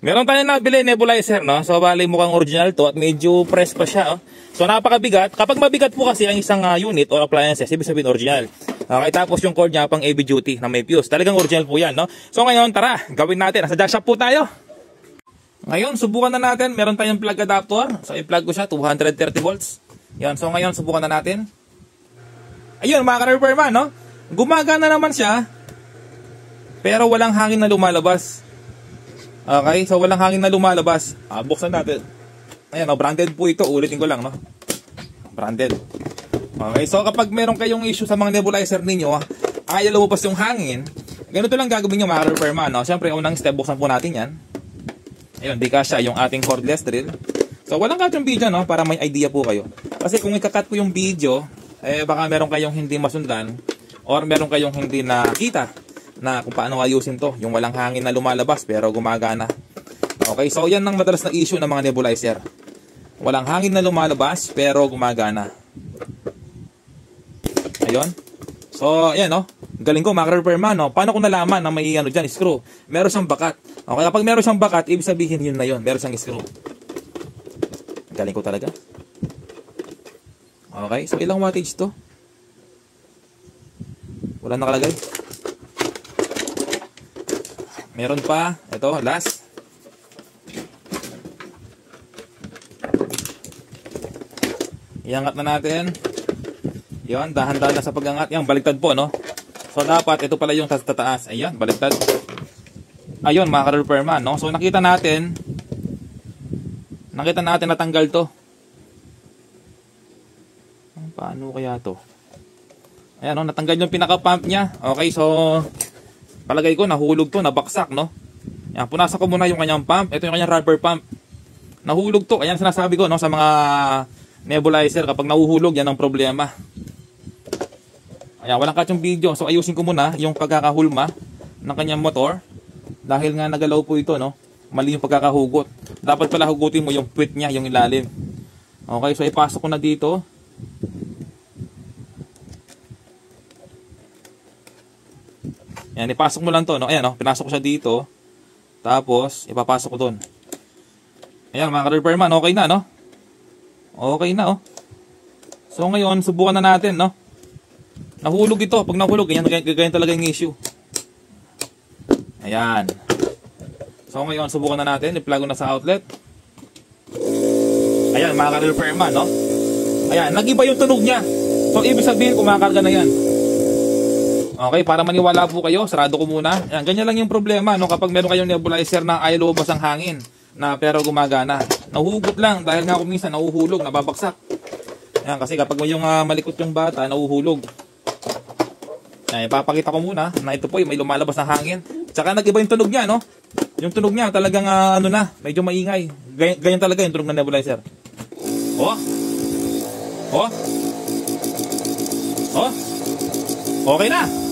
Meron tayong nabili nebulizer, no? So, bali mukhang original to at medyo fresh pa siya, oh. So, napakabigat. Kapag mabigat po kasi ang isang unit or appliances, ibig sabihin original. Okay, tapos yung cord niya pang heavy duty na may fuse. Talagang original po yan, no? So, ngayon, tara, gawin natin. Nasa jack shop po tayo. Ngayon, subukan na natin. Meron tayong plug adapter. So, i-plug ko siya, 230 volts. Yan, so ngayon, subukan na natin. Ayun, mga ka-repairman, no? Gumagana naman siya, pero walang hangin na lumalabas. Okay, so walang hangin na lumalabas. Buksan natin. Ayan, oh, branded po ito. Ulitin ko lang, no? Branded. Okay, so kapag meron kayong issue sa mga nebulizer ninyo, ayaw lumabas yung hangin, ganito lang gagawin nyo, mga ka-repairman, no? Siyempre, unang step, buksan po natin yan. Ayun, di kasya yung ating cordless drill. So, walang cut yung video, no? Para may idea po kayo. Kasi kung ikakat ko yung video, baka meron kayong hindi masundan or meron kayong hindi nakita na kung paano ayusin to. Yung walang hangin na lumalabas pero gumagana. Okay, so yan ang madalas na issue ng mga nebulizer. Walang hangin na lumalabas pero gumagana. Ayun. So, yan, no? Galing ko, mga repairman, no? Paano ko nalaman na may ano dyan, screw? Meron siyang bakat. Okay, kapag meron siyang bakat, ibig sabihin yun na yun. Meron siyang screw. Galing ko talaga. Okay, so ilang wattage to? Wala nakalagay. Meron pa. Ito, last. Iangat na natin. Yan, dahan-dahan na sa pag-angat. Yan, baliktad po, no? So, dapat, ito pala yung tataas. Ayan, baliktad. Ayun, mga ka-repairman, no? So, nakita natin natanggal to. Paano kaya to? Ayan, no? Natanggal yung pinaka-pump niya. Okay, so, palagay ko, nahulog to, nabaksak, no? Yan, punasan ko muna yung kanyang pump. Ito yung kanyang rubber pump. Nahulog to. Ayan, sinasabi ko, no? Sa mga nebulizer, kapag nahuhulog, yan ang problema. Ayan, walang cut yung video. So, ayusin ko muna yung pagkakahulma ng kanyang motor. Dahil nga nagalaw po ito, no? Mali yung pagkakahugot. Dapat pala hugutin mo yung puwit niya, yung ilalim. Okay, so ipasok ko na dito. Ayan, ipasok mo lang to, no? Ayan, no? Pinasok ko siya dito. Tapos, ipapasok ko doon. Ayan, mga ka-repairman, okay na, no? Okay na, oh. So, ngayon, subukan na natin, no? Nahulog ito. Pag nahulog, ganyan talaga yung issue. Ayan. So, ngayon, subukan na natin. I-plug ko na sa outlet. Ayan, mga ka-repairman, no? Ayan, nag-iba yung tunog niya. So, ibig sabihin, kumakarga na yan. Okay, para maniwala po kayo, sarado ko muna. Ayan, ganyan lang yung problema, no? Kapag meron kayong nebulizer na ayaw lumabas ang hangin, na pero gumagana. Nahuhugot lang, dahil nga kung minsan nahuhulog, nababaksak. Ayan, kasi kapag yung malikot yung bata, nahuhulog. Ayan, ipapakita ko muna na ito po may lumalabas na hangin. Tsaka nag-iba yung tunog niya, no? Yung tunog niya talagang ano na, medyo maingay. Ganyan talaga yung tunog ng nebulizer. Oh. Oh. Oh. Okay na.